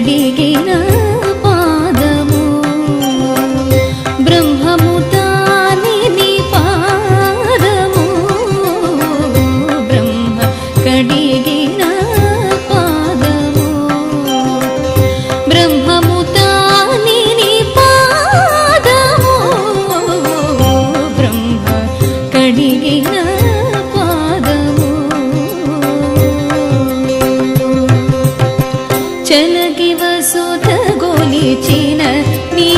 కడిగిన పాదము బ్రహ్మము తాని నీ పాదము బ్రహ్మ కడిగిన పాదము బ్రహ్మము తాని నీ పాదము బ్రహ్మ కడిగిన పాదము చలగి వసుధ గొలిచిన నీ